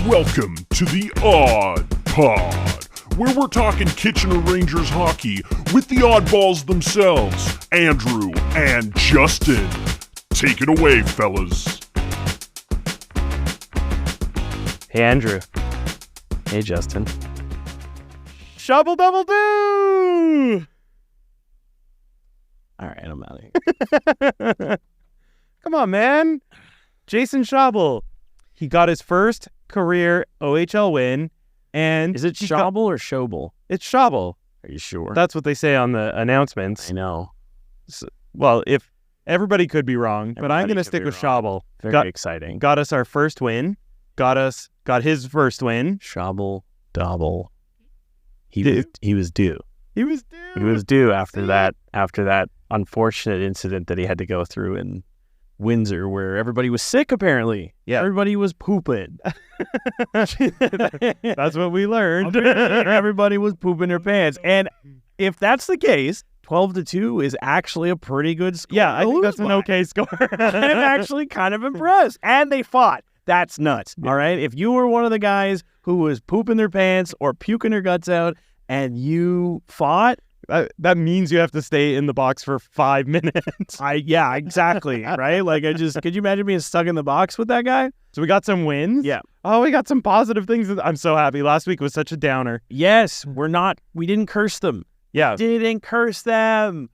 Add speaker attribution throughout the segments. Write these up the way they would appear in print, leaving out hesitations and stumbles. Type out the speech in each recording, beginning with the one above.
Speaker 1: Welcome to the Odd Pod, where we're talking Kitchener Rangers hockey with the oddballs themselves, Andrew and Justin. Take it away, fellas.
Speaker 2: Hey, Andrew. Hey, Justin.
Speaker 3: Schaubel-Daubel-Do!
Speaker 2: All right, I'm out of here.
Speaker 3: Come on, man. Jason Schaubel. He got his first career OHL win. And
Speaker 2: Is it Schaubel or Schaubel?
Speaker 3: It's Schaubel.
Speaker 2: Are you sure?
Speaker 3: That's what they say on the announcements.
Speaker 2: I know.
Speaker 3: Well, if everybody could be wrong, but I'm going to stick with Schaubel.
Speaker 2: Very exciting.
Speaker 3: Got us our first win. Got his first win.
Speaker 2: Schaubel-Daubel. He was due.
Speaker 3: He was
Speaker 2: due after that unfortunate incident that he had to go through in Windsor, where everybody was sick. Apparently,
Speaker 3: Yeah.
Speaker 2: everybody was pooping.
Speaker 3: That's what we learned.
Speaker 2: Everybody was pooping their pants, and if that's the case, 12-2 is actually a pretty good score.
Speaker 3: Yeah, I think that's an
Speaker 2: by.
Speaker 3: okay score.
Speaker 2: I'm actually kind of impressed. And they fought. That's nuts. All right. If you were one of the guys who was pooping their pants or puking their guts out and you fought,
Speaker 3: That means you have to stay in the box for 5 minutes.
Speaker 2: yeah, exactly. Right. Like, could you imagine being stuck in the box with that guy?
Speaker 3: So we got some wins.
Speaker 2: Yeah.
Speaker 3: Oh, we got some positive things. I'm so happy. Last week was such a downer.
Speaker 2: Yes. We didn't curse them.
Speaker 3: Yeah.
Speaker 2: Didn't curse them.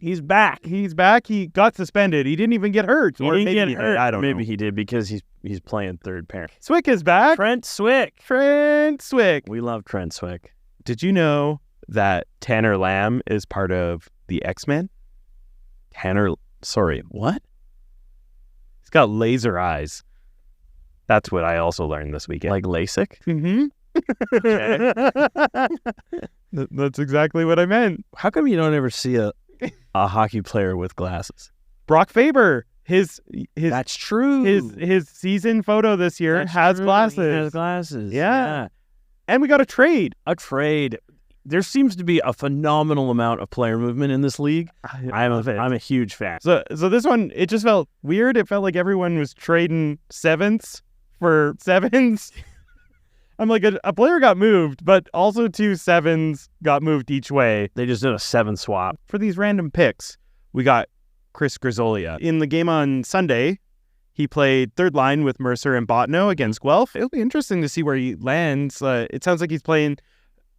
Speaker 2: He's back.
Speaker 3: He's back. He got suspended. He didn't even get hurt.
Speaker 2: He didn't get hurt.
Speaker 3: I don't know.
Speaker 2: Maybe he did because he's playing third pair.
Speaker 3: Swick is back.
Speaker 2: Trent Swick. We love Trent Swick.
Speaker 3: Did you know that Tanner Lamb is part of the X-Men?
Speaker 2: Sorry, what?
Speaker 3: He's got laser eyes. That's what I also learned this weekend.
Speaker 2: Like LASIK?
Speaker 3: Mm-hmm. That's exactly what I meant.
Speaker 2: How come you don't ever see a hockey player with glasses?
Speaker 3: Brock Faber, his
Speaker 2: That's true.
Speaker 3: his season photo this year
Speaker 2: That's
Speaker 3: has
Speaker 2: true.
Speaker 3: glasses.
Speaker 2: He has glasses.
Speaker 3: Yeah. And we got a trade.
Speaker 2: A trade. There seems to be a phenomenal amount of player movement in this league. I'm a huge fan.
Speaker 3: So this one, it just felt weird. It felt like everyone was trading sevenths for sevens. I'm like, a player got moved, but also 2 sevens got moved each way.
Speaker 2: They just did a 7 swap.
Speaker 3: For these random picks, we got Chris Grisolia. In the game on Sunday, he played third line with Mercer and Botno against Guelph. It'll be interesting to see where he lands. It sounds like he's playing...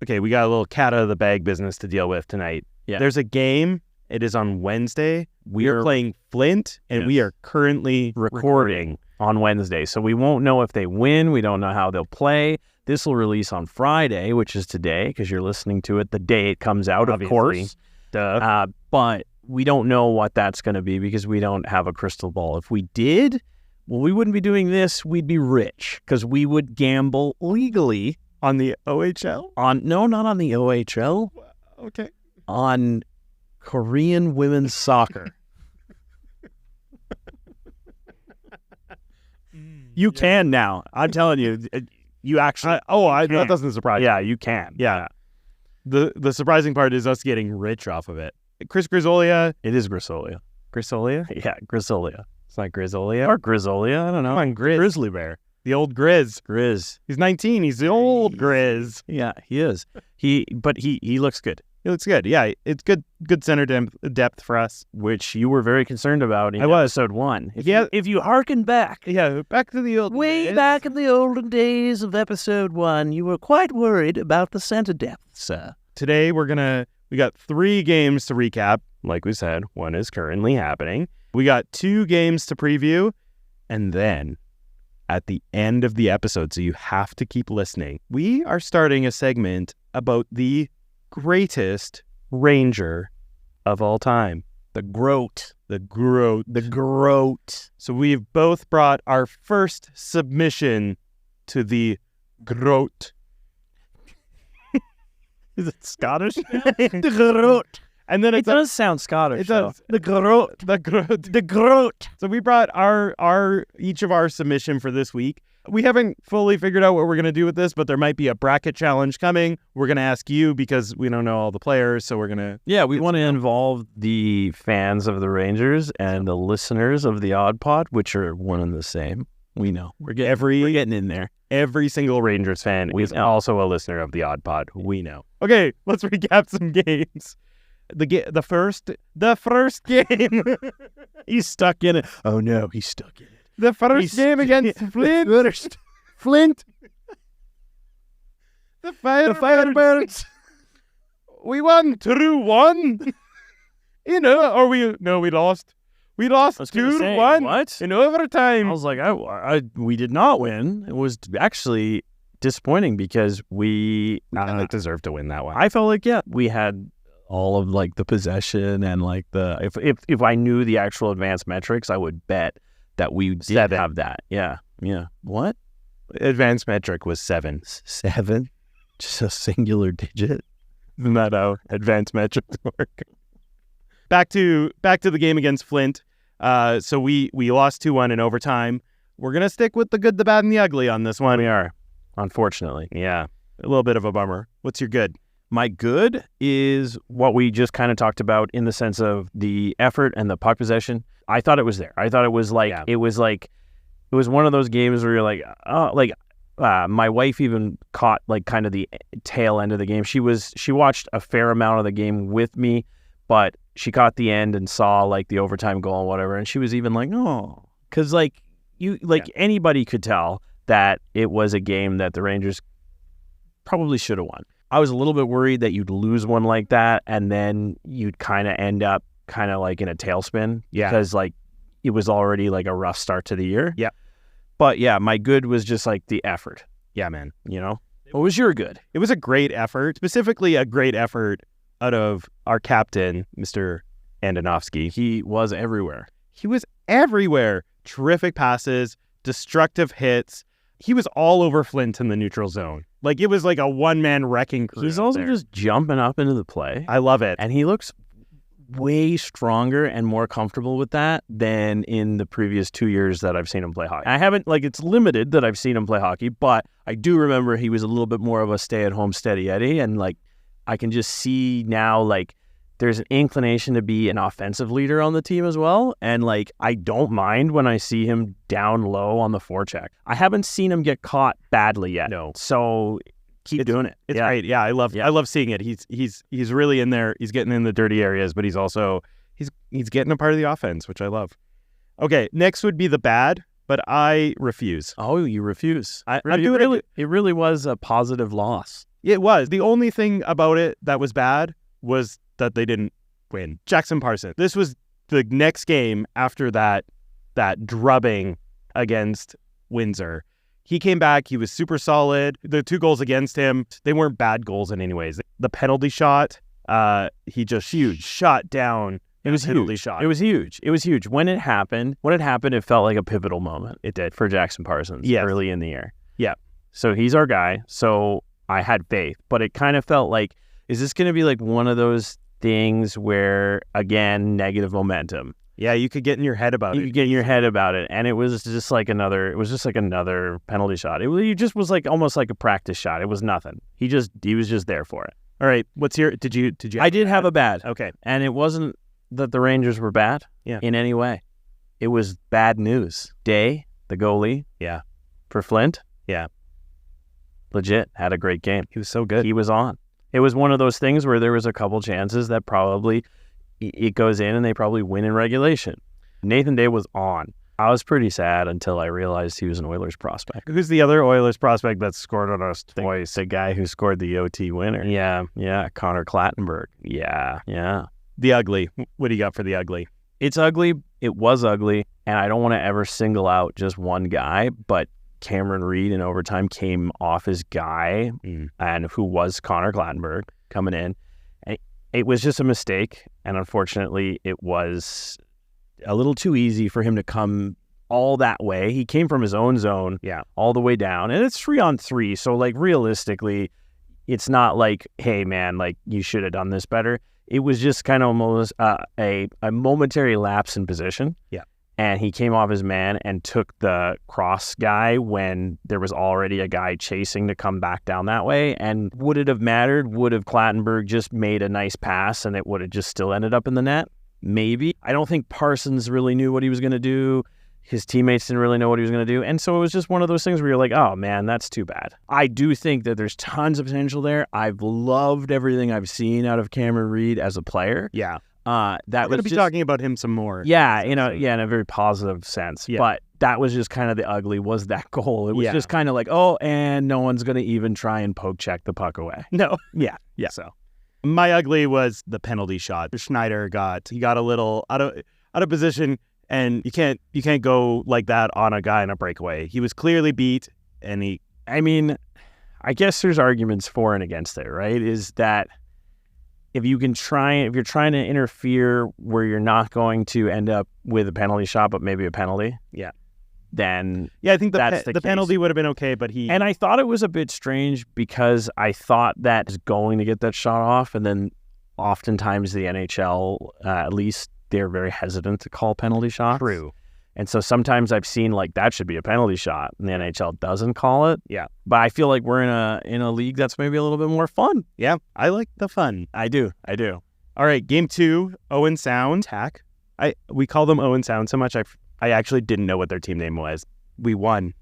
Speaker 3: Okay, we got a little cat out of the bag business to deal with tonight.
Speaker 2: Yeah.
Speaker 3: There's a game. It is on Wednesday. We are playing Flint, and we are currently recording
Speaker 2: on Wednesday. So we won't know if they win. We don't know how they'll play. This will release on Friday, which is today, because you're listening to it the day it comes out,
Speaker 3: Obviously.
Speaker 2: of course.
Speaker 3: Duh.
Speaker 2: But we don't know what that's going to be because we don't have a crystal ball. If we did, well, we wouldn't be doing this. We'd be rich because we would gamble legally.
Speaker 3: On the OHL?
Speaker 2: No, not on the OHL.
Speaker 3: Okay.
Speaker 2: On Korean women's soccer. You can now. I'm telling you. You actually...
Speaker 3: that doesn't surprise me.
Speaker 2: Yeah, you can.
Speaker 3: Yeah. The surprising part is us getting rich off of it. Chris Grisolia.
Speaker 2: It is Grisolia.
Speaker 3: Grisolia?
Speaker 2: Yeah, Grisolia.
Speaker 3: It's not Grisolia.
Speaker 2: Or Grisolia. I don't know.
Speaker 3: Come on, Grizz.
Speaker 2: Grizzly Bear.
Speaker 3: The old Grizz.
Speaker 2: Grizz.
Speaker 3: He's 19. He's the old Grizz.
Speaker 2: Yeah, he is. But he looks good.
Speaker 3: He looks good. Yeah, it's good center depth for us.
Speaker 2: Which you were very concerned about in
Speaker 3: I was.
Speaker 2: episode 1.
Speaker 3: If
Speaker 2: you harken back.
Speaker 3: Yeah, back to the old
Speaker 2: Way
Speaker 3: days.
Speaker 2: back in the olden days of episode 1, you were quite worried about the center depth, sir.
Speaker 3: Today we got 3 games to recap. Like we said, one is currently happening. We got 2 games to preview, and then at the end of the episode, so you have to keep listening, we are starting a segment about the greatest Ranger of all time.
Speaker 2: The G.R.O.A.T.
Speaker 3: The G.R.O.A.T.
Speaker 2: The G.R.O.A.T.
Speaker 3: So we've both brought our first submission to the G.R.O.A.T.
Speaker 2: Is it Scottish? The G.R.O.A.T.
Speaker 3: And then
Speaker 2: It does sound Scottish.
Speaker 3: It does.
Speaker 2: The G.R.O.A.T.
Speaker 3: The G.R.O.A.T.
Speaker 2: The G.R.O.A.T.
Speaker 3: So we brought each of our submission for this week. We haven't fully figured out what we're going to do with this, but there might be a bracket challenge coming. We're going to ask you because we don't know all the players, so we're going to...
Speaker 2: Yeah, we want to involve the fans of the Rangers and the listeners of the Odd Pod, which are one and the same. We know. We're getting in there.
Speaker 3: Every single Rangers fan is
Speaker 2: know.
Speaker 3: also a listener of the Odd Pod. We know. Okay, let's recap some games. The first game.
Speaker 2: He's stuck in it. Oh no, he's stuck in it.
Speaker 3: The first game against Flint.
Speaker 2: Flint.
Speaker 3: The Firebirds. We won 2-1. We lost. We lost 2-1.
Speaker 2: What?
Speaker 3: In overtime.
Speaker 2: I was like, we did not win. It was actually disappointing because we
Speaker 3: deserved to win that one.
Speaker 2: I felt like, we had all of like the possession and like if I knew the actual advanced metrics, I would bet that we did have that. Yeah. What?
Speaker 3: Advanced metric was 7.
Speaker 2: 7? Just a singular digit?
Speaker 3: Isn't that how advanced metrics work? Back to the game against Flint. So we lost 2-1 in overtime. We're going to stick with the good, the bad, and the ugly on this one.
Speaker 2: We are, unfortunately.
Speaker 3: Yeah, a little bit of a bummer. What's your good?
Speaker 2: My good is what we just kind of talked about in the sense of the effort and the puck possession. I thought it was there. I thought it was like, it was one of those games where you're like, my wife even caught like kind of the tail end of the game. She watched a fair amount of the game with me, but she caught the end and saw like the overtime goal and whatever. And she was even like, oh, because anybody could tell that it was a game that the Rangers probably should have won. I was a little bit worried that you'd lose one like that and then you'd kind of end up kind of like in a tailspin.
Speaker 3: Yeah.
Speaker 2: Because like it was already like a rough start to the year.
Speaker 3: Yeah.
Speaker 2: But yeah, my good was just like the effort.
Speaker 3: Yeah, man.
Speaker 2: What was your good?
Speaker 3: It was a great effort, specifically a great effort out of our captain, Mr. Andonovsky.
Speaker 2: He was everywhere.
Speaker 3: Terrific passes, destructive hits. He was all over Flint in the neutral zone. Like it was like a one-man wrecking crew.
Speaker 2: He's also just jumping up into the play.
Speaker 3: I love it.
Speaker 2: And he looks way stronger and more comfortable with that than in the previous 2 years that I've seen him play hockey. I haven't, it's limited that I've seen him play hockey, but I do remember he was a little bit more of a stay-at-home steady Eddie, and I can just see now there's an inclination to be an offensive leader on the team as well, and I don't mind when I see him down low on the forecheck. I haven't seen him get caught badly yet.
Speaker 3: No.
Speaker 2: So keep doing it.
Speaker 3: It's great. Yeah, I love seeing it. He's really in there. He's getting in the dirty areas, but he's also he's getting a part of the offense, which I love. Okay, next would be the bad, but I refuse.
Speaker 2: Oh, you refuse.
Speaker 3: I'm doing it.
Speaker 2: It really was a positive loss.
Speaker 3: It was. The only thing about it that was bad was that they didn't win. Jackson Parsons. This was the next game after that drubbing against Windsor. He came back. He was super solid. The 2 goals against him, they weren't bad goals in any ways. The penalty shot, he just shot down.
Speaker 2: It was huge.
Speaker 3: Shot.
Speaker 2: It was huge. When it happened, it felt like a pivotal moment.
Speaker 3: It did.
Speaker 2: For Jackson Parsons early in the year.
Speaker 3: Yeah.
Speaker 2: So he's our guy. So I had faith, but it kind of felt like, is this going to be like one of those things where, again, negative momentum?
Speaker 3: Yeah, you could get in your head about it.
Speaker 2: You could get in your head about it, and it was just like another penalty shot. It just was like almost like a practice shot. It was nothing. He was just there for it.
Speaker 3: All right, what's your? Did you?
Speaker 2: I did have a bad.
Speaker 3: Okay,
Speaker 2: and it wasn't that the Rangers were bad.
Speaker 3: Yeah.
Speaker 2: In any way, it was bad news. Day, the goalie.
Speaker 3: Yeah.
Speaker 2: For Flint.
Speaker 3: Yeah.
Speaker 2: Legit had a great game.
Speaker 3: He was so good.
Speaker 2: He was on. It was one of those things where there was a couple chances that probably it goes in and they probably win in regulation. Nathan Day was on. I was pretty sad until I realized he was an Oilers prospect.
Speaker 3: Who's the other Oilers prospect that scored on us twice?
Speaker 2: The guy who scored the OT winner. Yeah, Connor Clattenburg. Yeah.
Speaker 3: The ugly. What do you got for the ugly?
Speaker 2: It's ugly. It was ugly. And I don't want to ever single out just one guy, but Cameron Reed in overtime came off his guy, and who was Connor Clattenburg coming in. And it was just a mistake, and unfortunately, it was a little too easy for him to come all that way. He came from his own zone, all the way down, and it's 3-on-3. So, realistically, it's not like, hey, man, you should have done this better. It was just kind of almost a momentary lapse in position.
Speaker 3: Yeah.
Speaker 2: And he came off his man and took the cross guy when there was already a guy chasing to come back down that way. And would it have mattered? Would have Clattenburg just made a nice pass and it would have just still ended up in the net? Maybe. I don't think Parsons really knew what he was going to do. His teammates didn't really know what he was going to do. And so it was just one of those things where you're like, oh, man, that's too bad. I do think that there's tons of potential there. I've loved everything I've seen out of Cameron Reed as a player.
Speaker 3: Yeah.
Speaker 2: That
Speaker 3: We're going to be talking about him some more.
Speaker 2: Yeah, in a very positive sense. Yeah. But that was just kind of the ugly was that goal. It was just kind of like, oh, and no one's going to even try and poke check the puck away.
Speaker 3: No.
Speaker 2: Yeah.
Speaker 3: So my ugly was the penalty shot. Schneider got a little out of position, and you can't go like that on a guy in a breakaway. He was clearly beat, and
Speaker 2: I guess there's arguments for and against it, right? Is that if you're trying to interfere where you're not going to end up with a penalty shot, but maybe a penalty, then
Speaker 3: I think
Speaker 2: that's
Speaker 3: the penalty would have been okay, but
Speaker 2: and I thought it was a bit strange because I thought that is going to get that shot off, and then oftentimes the NHL, at least they're very hesitant to call penalty shots.
Speaker 3: True.
Speaker 2: And so sometimes I've seen like that should be a penalty shot, and the NHL doesn't call it.
Speaker 3: Yeah.
Speaker 2: But I feel like we're in a league that's maybe a little bit more fun.
Speaker 3: Yeah, I like the fun.
Speaker 2: I do.
Speaker 3: All right, game 2, Owen Sound. Tack. We call them Owen Sound so much I actually didn't know what their team name was. We won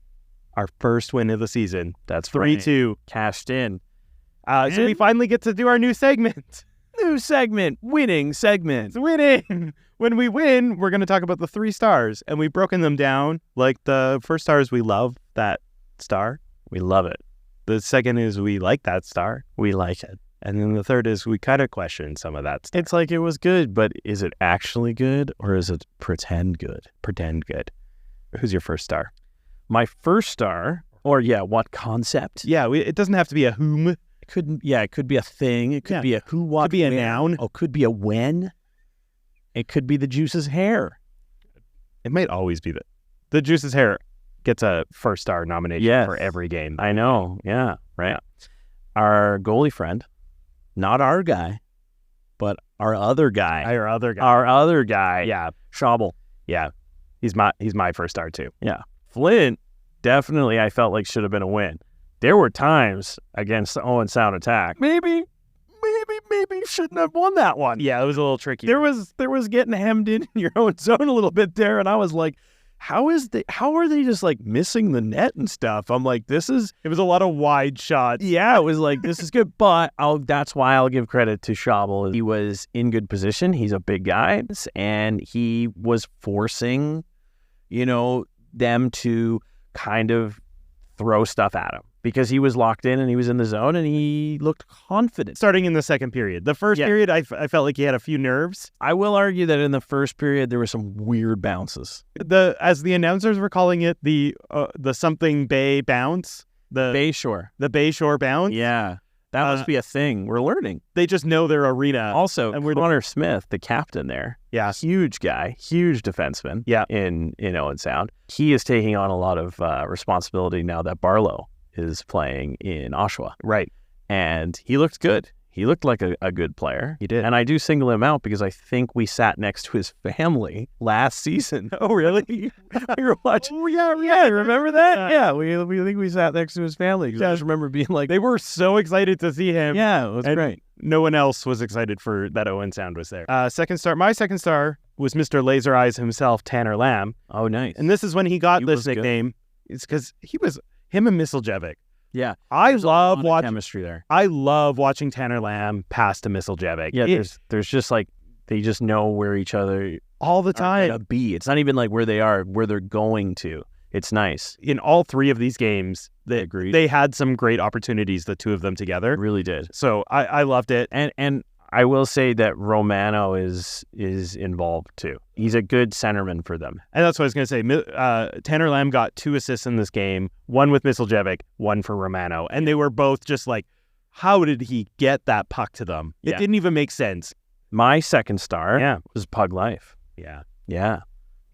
Speaker 3: our first win of the season.
Speaker 2: That's
Speaker 3: 3-2.
Speaker 2: Right. Cashed in.
Speaker 3: So we finally get to do our new segment.
Speaker 2: Winning segment.
Speaker 3: It's winning. When we win, we're going to talk about the 3 stars, and we've broken them down. Like the first star is we love that star.
Speaker 2: We love it.
Speaker 3: The second is we like that star.
Speaker 2: We like it.
Speaker 3: And then the third is we kind of question some of that stuff.
Speaker 2: It's like it was good, but is it actually good or is it pretend good?
Speaker 3: Pretend good. Who's your first star?
Speaker 2: My first star, or what concept?
Speaker 3: Yeah, it doesn't have to be a whom.
Speaker 2: It could be a thing. It could be a who, what,
Speaker 3: could be a
Speaker 2: when.
Speaker 3: noun.
Speaker 2: Oh, could be a when. It could be the Juice's hair.
Speaker 3: It might always be the Juice's hair gets a first star nomination for every game.
Speaker 2: I know. Yeah. Right. Yeah. Our goalie friend. Not our guy, but our other guy.
Speaker 3: Our other guy.
Speaker 2: Yeah. Schaubel.
Speaker 3: Yeah. He's my first star too.
Speaker 2: Yeah. Flint, definitely I felt like should have been a win. There were times against the Owen Sound attack. Maybe shouldn't have won that one.
Speaker 3: Yeah, it was a little tricky.
Speaker 2: There was getting hemmed in your own zone a little bit there, and I was like, how are they just like missing the net and stuff? I'm like, it
Speaker 3: was a lot of wide shots.
Speaker 2: Yeah, it was like, this is good. But that's why I'll give credit to Schaubel. He was in good position. He's a big guy. And he was forcing, them to kind of throw stuff at him because he was locked in and he was in the zone and he looked confident.
Speaker 3: Starting in the second period. The first period, I felt like he had a few nerves.
Speaker 2: I will argue that in the first period, there were some weird bounces.
Speaker 3: As the announcers were calling it, the something bay bounce. The Bayshore bounce.
Speaker 2: Yeah. That must be a thing. We're learning.
Speaker 3: They just know their arena.
Speaker 2: Also, and Connor Smith, the captain there.
Speaker 3: Yeah.
Speaker 2: Huge guy. Huge defenseman.
Speaker 3: Yeah.
Speaker 2: In Owen Sound. He is taking on a lot of responsibility now that Barlow is playing in Oshawa.
Speaker 3: Right.
Speaker 2: And he looked good. He looked like a good player.
Speaker 3: He did.
Speaker 2: And I do single him out because I think we sat next to his family last season.
Speaker 3: Oh, really?
Speaker 2: We were watching.
Speaker 3: Oh, yeah.
Speaker 2: Remember that? Yeah. We think we sat next to his family. I just remember being like...
Speaker 3: They were so excited to see him.
Speaker 2: Yeah, it was great.
Speaker 3: No one else was excited for that Owen Sound was there. Second star. My second star was Mr. Laser Eyes himself, Tanner Lamb.
Speaker 2: Oh, nice.
Speaker 3: And this is when he got this nickname. Good. It's because he was... Him and Misseljevic.
Speaker 2: Yeah,
Speaker 3: I love watching
Speaker 2: chemistry there.
Speaker 3: I love watching Tanner Lamb pass to Misseljevic.
Speaker 2: Yeah, there's just like they just know where each other
Speaker 3: all the time
Speaker 2: are gonna be. It's not even like where they are, where they're going to. It's nice.
Speaker 3: In all 3 of these games,
Speaker 2: Agreed.
Speaker 3: They had some great opportunities, the 2 of them together.
Speaker 2: It really did.
Speaker 3: So I loved it.
Speaker 2: And I will say that Romano is involved too. He's a good centerman for them.
Speaker 3: And that's what I was going to say. Tanner Lamb got 2 assists in this game, 1 with Misseljevic, 1 for Romano. And they were both just like, how did he get that puck to them? It didn't even make sense.
Speaker 2: My second star was Pug Life.
Speaker 3: Yeah.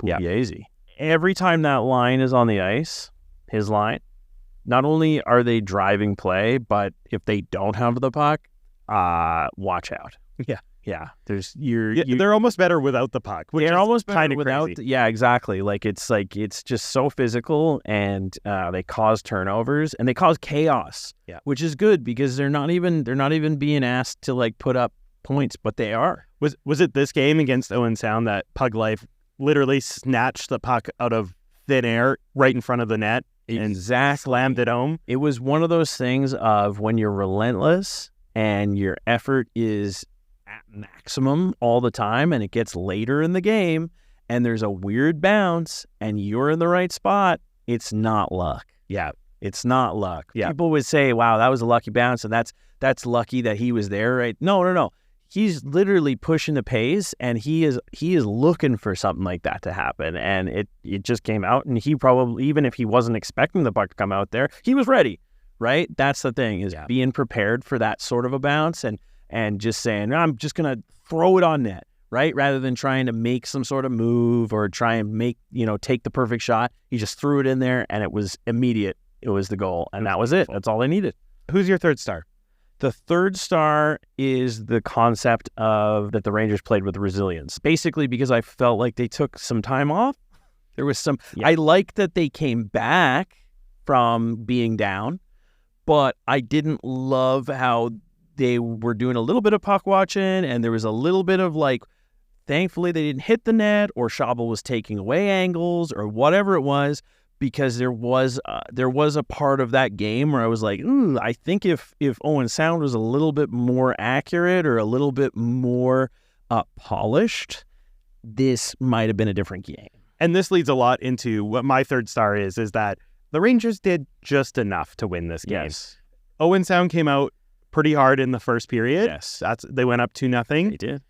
Speaker 2: Pugliese. Every time that line is on the ice, his line, not only are they driving play, but if they don't have the puck, watch out. Yeah.
Speaker 3: They're almost better without the puck. Which
Speaker 2: they're almost kind of
Speaker 3: without.
Speaker 2: Crazy. Yeah, exactly. It's just so physical, and they cause turnovers and they cause chaos.
Speaker 3: Yeah,
Speaker 2: which is good because they're not even being asked to like put up points, but they are.
Speaker 3: Was it this game against Owen Sound that Pug Life literally snatched the puck out of thin air right in front of the net and slammed it home.
Speaker 2: It was one of those things of when you're relentless and your effort is at maximum all the time and it gets later in the game and there's a weird bounce and you're in the right spot, it's not luck.
Speaker 3: Yeah.
Speaker 2: It's not luck.
Speaker 3: Yeah.
Speaker 2: People would say, wow, that was a lucky bounce and that's lucky that he was there, right? No. He's literally pushing the pace and he is looking for something like that to happen. And it just came out and he probably, even if he wasn't expecting the puck to come out there, he was ready, right? That's the thing is being prepared for that sort of a bounce and just saying, I'm just going to throw it on net, right? Rather than trying to make some sort of move or try and take the perfect shot. He just threw it in there and it was immediate. It was the goal and that was it. That's all they needed.
Speaker 3: Who's your third star?
Speaker 2: The third star is the concept of that the Rangers played with resilience. Basically because I felt like they took some time off. There was some... I liked that they came back from being down, but I didn't love how they were doing a little bit of puck watching and there was a little bit of thankfully they didn't hit the net or Schaubel was taking away angles or whatever it was. Because there was a part of that game where I was like, I think if Owen Sound was a little bit more accurate or a little bit more polished, this might have been a different game.
Speaker 3: And this leads a lot into what my third star is that the Rangers did just enough to win this game.
Speaker 2: Yes.
Speaker 3: Owen Sound came out pretty hard in the first period.
Speaker 2: Yes.
Speaker 3: They went up 2-0.
Speaker 2: They did.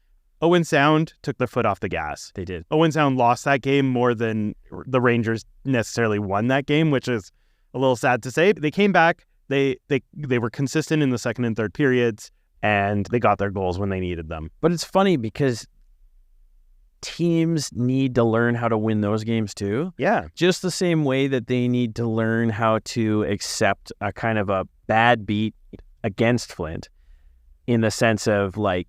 Speaker 3: Owen Sound took their foot off the gas.
Speaker 2: They did.
Speaker 3: Owen Sound lost that game more than the Rangers necessarily won that game, which is a little sad to say. They came back. They were consistent in the second and third periods, and they got their goals when they needed them.
Speaker 2: But it's funny because teams need to learn how to win those games too.
Speaker 3: Yeah.
Speaker 2: Just the same way that they need to learn how to accept a kind of a bad beat against Flint. In the sense of we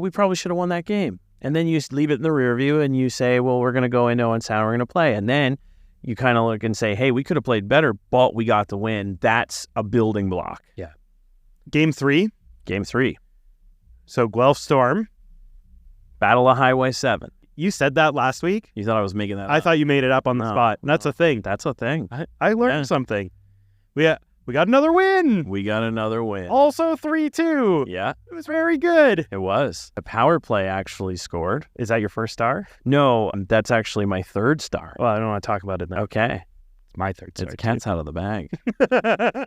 Speaker 2: probably should have won that game. And then you leave it in the rear view and you say, well, we're going to go into Owen Sound, we're going to play. And then you kind of look and say, hey, we could have played better, but we got the win. That's a building block.
Speaker 3: Yeah. Game 3. So Guelph Storm.
Speaker 2: Battle of Highway 7.
Speaker 3: You said that last week?
Speaker 2: You thought I was making that up.
Speaker 3: I thought you made it up on the spot. That's a thing.
Speaker 2: That's a thing.
Speaker 3: I learned something. We got another win. Also 3-2.
Speaker 2: Yeah.
Speaker 3: It was very good.
Speaker 2: It was. The power play actually scored.
Speaker 3: Is that your first star?
Speaker 2: No, that's actually my third star.
Speaker 3: Well, I don't want to talk about it now.
Speaker 2: Okay.
Speaker 3: It's my third star.
Speaker 2: It's cat's out of the bag.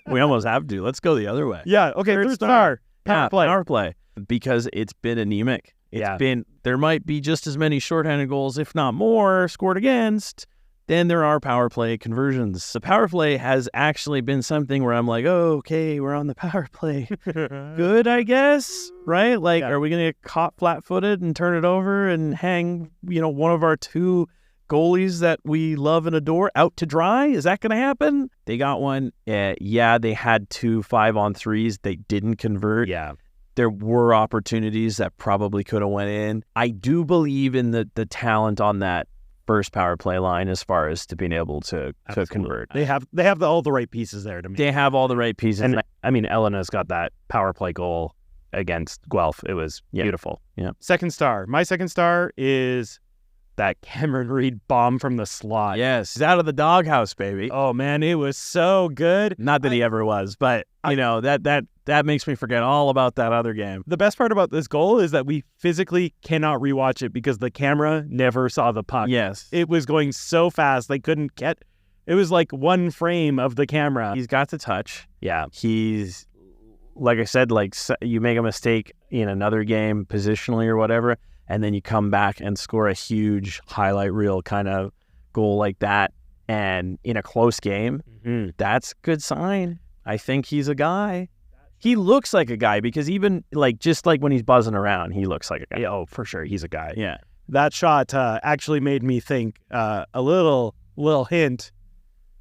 Speaker 2: We almost have to. Let's go the other way.
Speaker 3: Yeah, okay, third star.
Speaker 2: Power play. Because it's been anemic. There might be just as many shorthanded goals, if not more, scored against. Then there are power play conversions. The power play has actually been something where I'm like, oh, okay, we're on the power play. Good, I guess, right? Are we going to get caught flat-footed and turn it over and hang, one of our two goalies that we love and adore out to dry? Is that going to happen? They got one. They had 2 5-on-3s. They didn't convert.
Speaker 3: Yeah.
Speaker 2: There were opportunities that probably could have went in. I do believe in the talent on that first power play line as far as to being able to convert.
Speaker 3: They have all the right pieces there to me.
Speaker 2: They have all the right pieces.
Speaker 3: And Elena's got that power play goal against Guelph. It was beautiful.
Speaker 2: Yeah.
Speaker 3: Second star. My second star is that Cameron Reed bomb from the slot.
Speaker 2: Yes. He's out of the doghouse, baby.
Speaker 3: Oh man, it was so good.
Speaker 2: Not that he ever was, but that makes me forget all about that other game.
Speaker 3: The best part about this goal is that we physically cannot rewatch it because the camera never saw the puck.
Speaker 2: Yes.
Speaker 3: It was going so fast they couldn't get... It was like one frame of the camera.
Speaker 2: He's got the touch.
Speaker 3: Yeah.
Speaker 2: He's, like I said, you make a mistake in another game positionally or whatever, and then you come back and score a huge highlight reel kind of goal like that. And in a close game, that's a good sign. I think he's a guy. He looks like a guy because even just when he's buzzing around, he looks like a guy.
Speaker 3: Yeah, oh, for sure. He's a guy.
Speaker 2: Yeah.
Speaker 3: That shot actually made me think a little hint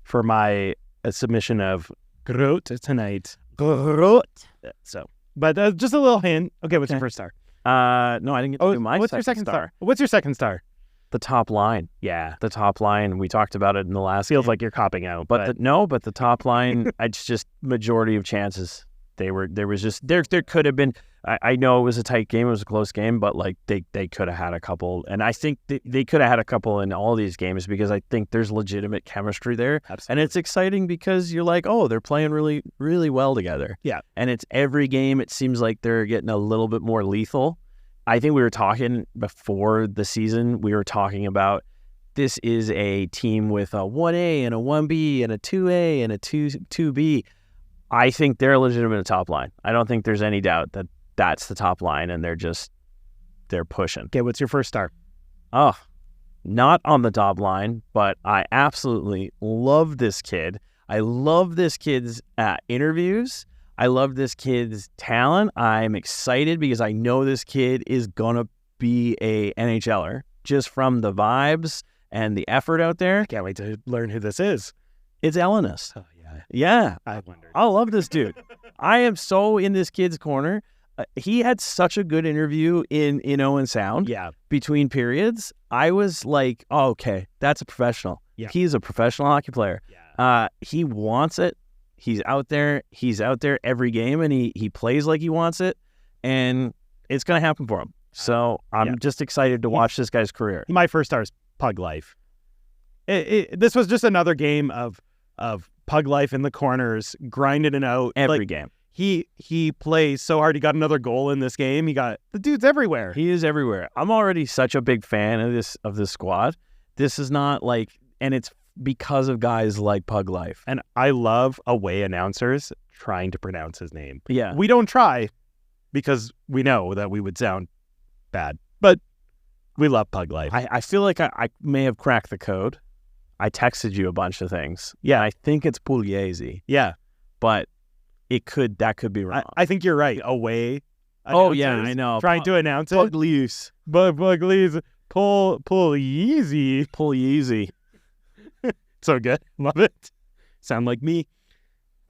Speaker 3: for my submission of G.R.O.A.T tonight.
Speaker 2: G.R.O.A.T.
Speaker 3: But just a little hint. Okay, what's your first star?
Speaker 2: No, I didn't get to do my
Speaker 3: what's your second star? What's your second star?
Speaker 2: The top line.
Speaker 3: Yeah.
Speaker 2: The top line. We talked about it in the last
Speaker 3: Feels
Speaker 2: game.
Speaker 3: like you're copping out.
Speaker 2: But the top line, it's just majority of chances. There was just there could have been. I know it was a tight game, it was a close game, but like they could have had a couple, and I think they could have had a couple in all these games because I think there's legitimate chemistry there.
Speaker 3: Absolutely.
Speaker 2: And it's exciting because you're like, oh, they're playing really, really well together.
Speaker 3: Yeah.
Speaker 2: And it's every game, it seems like they're getting a little bit more lethal. I think we were talking before the season, we were talking about this is a team with a 1A and a 1B and a 2A and a 2B. I think they're a legitimate top line. I don't think there's any doubt that that's the top line, and they're pushing.
Speaker 3: Okay, what's your first star?
Speaker 2: Oh, not on the top line, but I absolutely love this kid. I love this kid's interviews. I love this kid's talent. I'm excited because I know this kid is going to be a NHLer just from the vibes and the effort out there.
Speaker 3: I can't wait to learn who this is.
Speaker 2: It's Ellenis.
Speaker 3: Oh, yeah.
Speaker 2: Yeah.
Speaker 3: I wondered.
Speaker 2: I love this dude. I am so in this kid's corner. He had such a good interview in Owen Sound.
Speaker 3: Yeah.
Speaker 2: Between periods. I was like, oh, okay, that's a professional.
Speaker 3: Yeah.
Speaker 2: He's a professional hockey player.
Speaker 3: Yeah.
Speaker 2: He wants it. He's out there. He's out there every game, and he plays like he wants it, and it's going to happen for him. So I'm just excited to watch this guy's career.
Speaker 3: My first star is Pug Life. This was just another game of Pug Life in the corners, grinding it out.
Speaker 2: Every game.
Speaker 3: He plays so hard. He got another goal in this game. The dude's everywhere.
Speaker 2: He is everywhere. I'm already such a big fan of this squad. This is not like, and it's because of guys like Pug Life.
Speaker 3: And I love away announcers trying to pronounce his name.
Speaker 2: Yeah.
Speaker 3: We don't try because we know that we would sound bad, but we love Pug Life.
Speaker 2: I feel like I may have cracked the code. I texted you a bunch of things.
Speaker 3: Yeah.
Speaker 2: I think it's Pugliese,
Speaker 3: Yeah.
Speaker 2: but that could be wrong.
Speaker 3: I think you're right. Away.
Speaker 2: Oh, yeah,
Speaker 3: announcers
Speaker 2: I know.
Speaker 3: Trying to announce it.
Speaker 2: Pugliese.
Speaker 3: Pugliese. Pull easy.
Speaker 2: Pugliese.
Speaker 3: So good. Love it. Sound like me.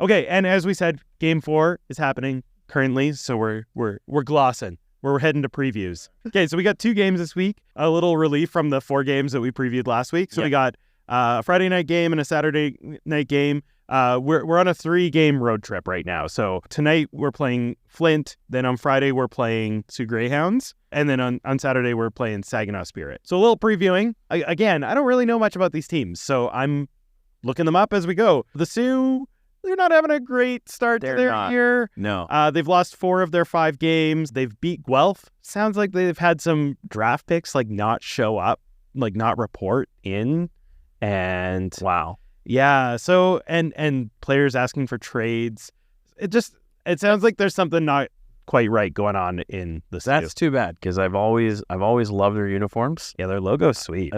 Speaker 3: Okay, and as we said, Game 4 is happening currently, so we're glossing. We're heading to previews. Okay, so we got 2 games this week. A little relief from the 4 games that we previewed last week. So we got a Friday night game and a Saturday night game. We're on a 3-game road trip right now. So tonight we're playing Flint. Then on Friday we're playing Sioux Greyhounds. And then on Saturday we're playing Saginaw Spirit. So a little previewing. Again, I don't really know much about these teams, so I'm looking them up as we go. The Sioux, they're not having a great start to their year.
Speaker 2: No.
Speaker 3: They've lost 4 of their 5 games. They've beat Guelph. Sounds like they've had some draft picks not show up, not report in. And
Speaker 2: wow.
Speaker 3: Yeah, so and players asking for trades. It sounds like there's something not quite right going on in the Sioux.
Speaker 2: That's too bad because I've always loved their uniforms.
Speaker 3: Yeah, their logo's sweet.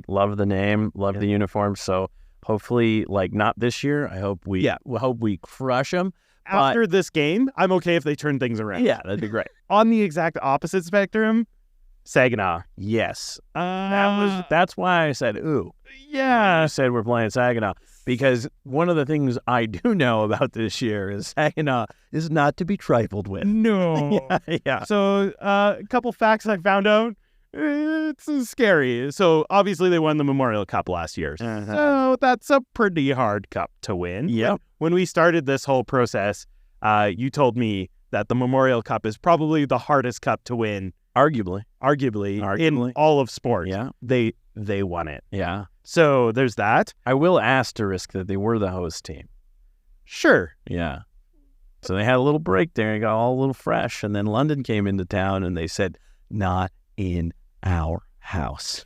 Speaker 2: Love the name, love the uniform. So hopefully, not this year. I hope we crush them.
Speaker 3: After this game, I'm okay if they turn things around.
Speaker 2: Yeah, that'd be great.
Speaker 3: On the exact opposite spectrum, Saginaw.
Speaker 2: Yes, that's why I said ooh.
Speaker 3: Yeah,
Speaker 2: I said we're playing Saginaw because one of the things I do know about this year is Saginaw is not to be trifled with.
Speaker 3: No.
Speaker 2: yeah.
Speaker 3: So a couple facts I found out. It's scary. So obviously they won the Memorial Cup last year.
Speaker 2: Uh-huh.
Speaker 3: So that's a pretty hard cup to win.
Speaker 2: Yep.
Speaker 3: When we started this whole process, you told me that the Memorial Cup is probably the hardest cup to win.
Speaker 2: Arguably.
Speaker 3: In all of sports.
Speaker 2: Yeah.
Speaker 3: They won it.
Speaker 2: Yeah.
Speaker 3: So there's that.
Speaker 2: I will asterisk that they were the host team.
Speaker 3: Sure.
Speaker 2: Yeah. So they had a little break there and got all a little fresh. And then London came into town and they said, not in our house.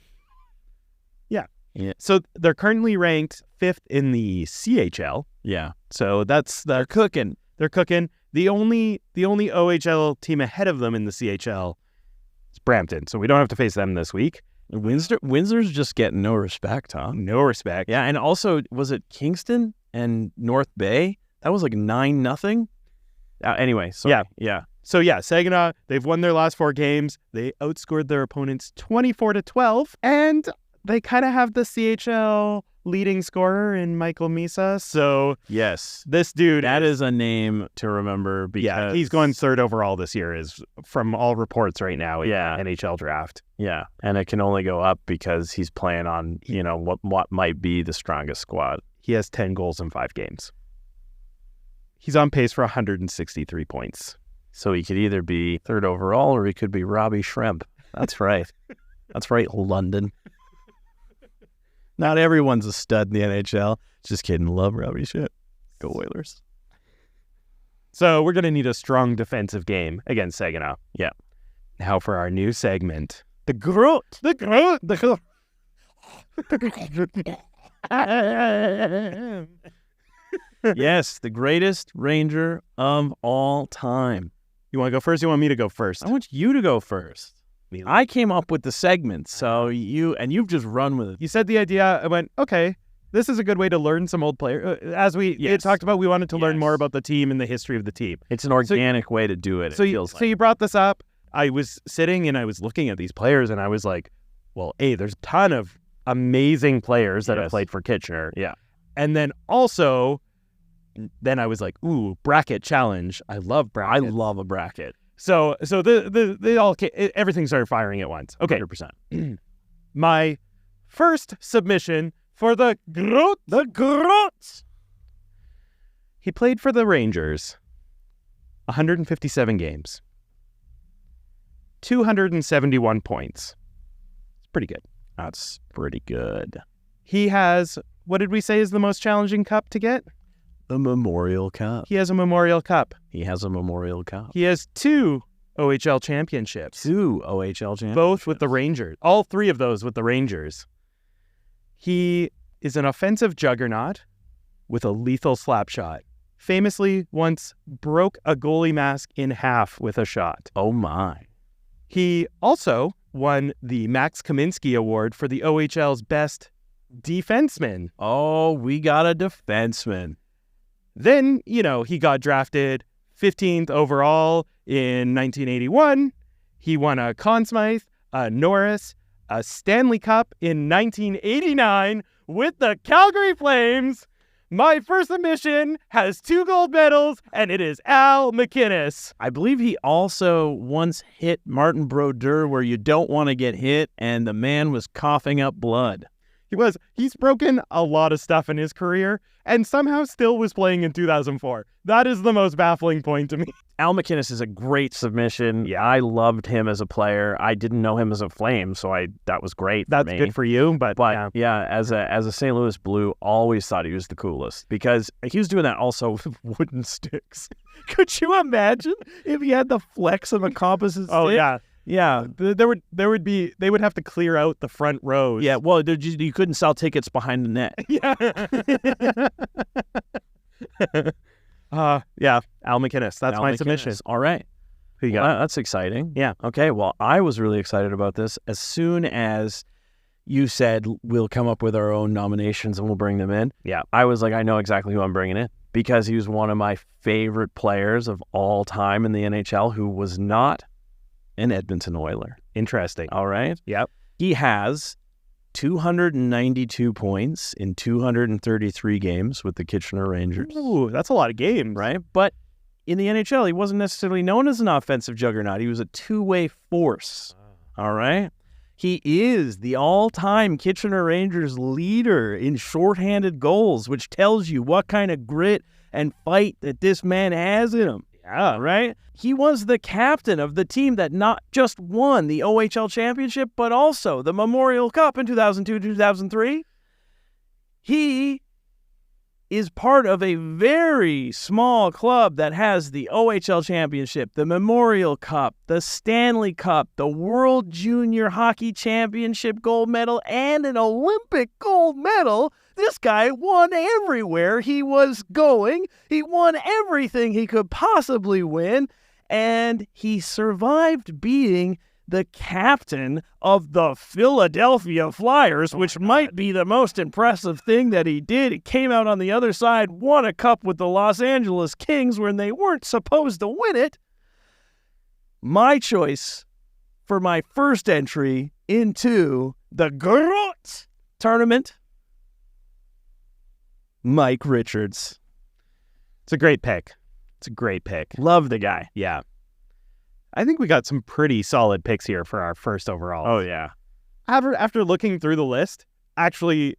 Speaker 3: Yeah.
Speaker 2: Yeah.
Speaker 3: So they're currently ranked 5th in the CHL.
Speaker 2: Yeah.
Speaker 3: So they're cooking. They're cooking. The only OHL team ahead of them in the CHL is Brampton. So we don't have to face them this week.
Speaker 2: Windsor's just getting no respect, huh?
Speaker 3: No respect.
Speaker 2: Yeah, and also, was it Kingston and North Bay? That was 9-0. Anyway, sorry.
Speaker 3: Yeah. So Saginaw, they've won their last 4 games. They outscored their opponents 24-12, and they kind of have the CHL leading scorer in Michael Misa. So
Speaker 2: yes,
Speaker 3: this dude,
Speaker 2: that is a name to remember because
Speaker 3: he's going 3rd overall this year, is from all reports right now.
Speaker 2: Yeah,
Speaker 3: NHL draft.
Speaker 2: Yeah, and it can only go up because he's playing on what might be the strongest squad.
Speaker 3: He has 10 goals in 5 games. He's on pace for 163 points.
Speaker 2: So he could either be third overall or he could be Robbie Shrimp. That's right. That's right, London. Not everyone's a stud in the NHL. Just kidding. Love Robbie Shrimp. Go Oilers.
Speaker 3: So we're going to need a strong defensive game against Saginaw.
Speaker 2: Yeah.
Speaker 3: Now for our new segment.
Speaker 2: The G.R.O.A.T.
Speaker 3: The G.R.O.A.T.
Speaker 2: Yes, the greatest Ranger of all time.
Speaker 3: You want to go first? You want me to go first?
Speaker 2: I want you to go first. I came up with the segment, so you've just run with it.
Speaker 3: You said the idea. I went, okay, this is a good way to learn some old players. As we talked about, we wanted to learn more about the team and the history of the team.
Speaker 2: It's an organic way to do it.
Speaker 3: So you brought this up. I was sitting and I was looking at these players and I was like, well, there's a ton of amazing players that have played for Kitchener.
Speaker 2: Yeah.
Speaker 3: And then also, then I was like, ooh, bracket challenge. I love brackets.
Speaker 2: I love a bracket.
Speaker 3: So everything started firing at once. Okay.
Speaker 2: 100%.
Speaker 3: My first submission for the G.R.O.A.T. He played for the Rangers 157 games. 271 points. It's pretty good.
Speaker 2: That's pretty good.
Speaker 3: He has, what did we say is the most challenging cup to get?
Speaker 2: The Memorial Cup.
Speaker 3: He has a Memorial Cup.
Speaker 2: He has a Memorial Cup.
Speaker 3: He has 2 OHL championships.
Speaker 2: 2 OHL championships.
Speaker 3: Both with the Rangers. All 3 of those with the Rangers. He is an offensive juggernaut with a lethal slap shot. Famously once broke a goalie mask in half with a shot.
Speaker 2: Oh my.
Speaker 3: He also won the Max Kaminsky Award for the OHL's best defenseman.
Speaker 2: Oh, we got a defenseman.
Speaker 3: Then, he got drafted 15th overall in 1981. He won a Conn Smythe, a Norris, a Stanley Cup in 1989 with the Calgary Flames. My first submission has 2 gold medals, and it is Al MacInnis.
Speaker 2: I believe he also once hit Martin Brodeur where you don't want to get hit, and the man was coughing up blood.
Speaker 3: He's broken a lot of stuff in his career, and somehow still was playing in 2004. That is the most baffling point to me.
Speaker 2: Al MacInnis is a great submission.
Speaker 3: Yeah.
Speaker 2: I loved him as a player. I didn't know him as a Flame, so that was great for me.
Speaker 3: That's good for you, but
Speaker 2: yeah, as a St. Louis Blue, always thought he was the coolest because he was doing that also with wooden sticks. Could you imagine if he had the flex of a composite stick?
Speaker 3: Oh, yeah.
Speaker 2: Yeah,
Speaker 3: they would have to clear out the front rows.
Speaker 2: Yeah, well, you couldn't sell tickets behind the net.
Speaker 3: Yeah. Al MacInnis. That's
Speaker 2: Al
Speaker 3: my
Speaker 2: MacInnis.
Speaker 3: submission.
Speaker 2: All right.
Speaker 3: Who you got?
Speaker 2: Well, that's exciting.
Speaker 3: Yeah.
Speaker 2: Okay, well, I was really excited about this. As soon as you said we'll come up with our own nominations and we'll bring them in, I was like, I know exactly who I'm bringing in because he was one of my favorite players of all time in the NHL who was not an Edmonton Oiler.
Speaker 3: Interesting.
Speaker 2: All right?
Speaker 3: Yep.
Speaker 2: He has 292 points in 233 games with the Kitchener Rangers.
Speaker 3: Ooh, that's a lot of games.
Speaker 2: Right? But in the NHL, he wasn't necessarily known as an offensive juggernaut. He was a two-way force. All right? He is the all-time Kitchener Rangers leader in shorthanded goals, which tells you what kind of grit and fight that this man has in him.
Speaker 3: Yeah.
Speaker 2: Right? He was the captain of the team that not just won the OHL championship, but also the Memorial Cup in 2002-2003. He is part of a very small club that has the OHL championship, the Memorial Cup, the Stanley Cup, the World Junior Hockey Championship gold medal, and an Olympic gold medal. This guy won everywhere he was going. He won everything he could possibly win, and he survived being the captain of the Philadelphia Flyers, which might be the most impressive thing that he did. He came out on the other side, won a cup with the Los Angeles Kings when they weren't supposed to win it. My choice for my first entry into the G.R.O.A.T. tournament, Mike Richards.
Speaker 3: It's a great pick.
Speaker 2: Love the guy.
Speaker 3: Yeah. I think we got some pretty solid picks here for our first overall.
Speaker 2: Oh, yeah.
Speaker 3: After looking through the list, actually,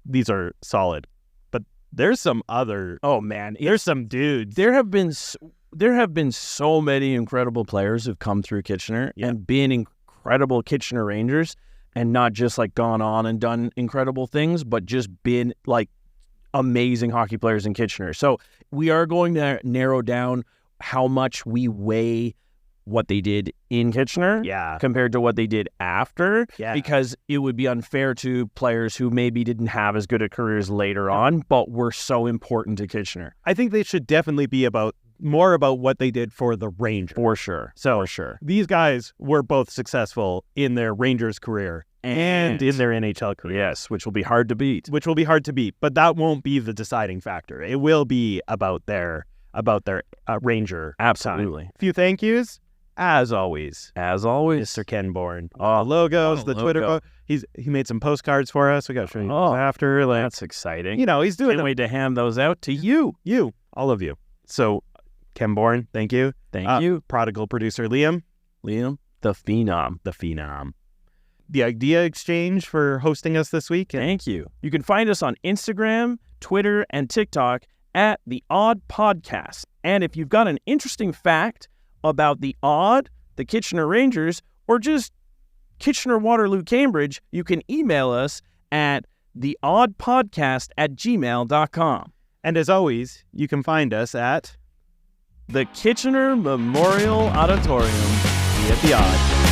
Speaker 3: these are solid. But There's some other.
Speaker 2: Oh man,
Speaker 3: There's some dudes.
Speaker 2: there have been so many incredible players who've come through Kitchener and been incredible Kitchener Rangers, and not just like gone on and done incredible things, but just been like amazing hockey players in Kitchener. So we are going to narrow down how much we weigh what they did in Kitchener compared to what they did after, because it would be unfair to players who maybe didn't have as good a careers later on, but were so important to Kitchener.
Speaker 3: I think they should definitely be more about what they did for the Rangers.
Speaker 2: For sure.
Speaker 3: So
Speaker 2: for sure.
Speaker 3: These guys were both successful in their Rangers career and in their NHL career.
Speaker 2: Yes, which will be hard to beat.
Speaker 3: But that won't be the deciding factor. It will be about their Ranger.
Speaker 2: Absolutely.
Speaker 3: Time. A few thank yous. As always, Mr. Ken Bourne.
Speaker 2: Oh,
Speaker 3: logos, the Twitter. He made some postcards for us. We got to show you after. Like,
Speaker 2: that's exciting.
Speaker 3: He's doing.
Speaker 2: Can't wait to hand those out to you,
Speaker 3: all of you. So, Ken Bourne, thank you.
Speaker 2: Thank you.
Speaker 3: Prodigal producer Liam,
Speaker 2: the phenom.
Speaker 3: The idea exchange for hosting us this week.
Speaker 2: Thank you. You can find us on Instagram, Twitter, and TikTok at The Odd Podcast. And if you've got an interesting fact about the Odd, the Kitchener Rangers, or just Kitchener, Waterloo, Cambridge, you can email us at theoddpodcast@gmail.com.
Speaker 3: And as always, you can find us at
Speaker 2: the Kitchener Memorial Auditorium.
Speaker 3: Be at the Odd.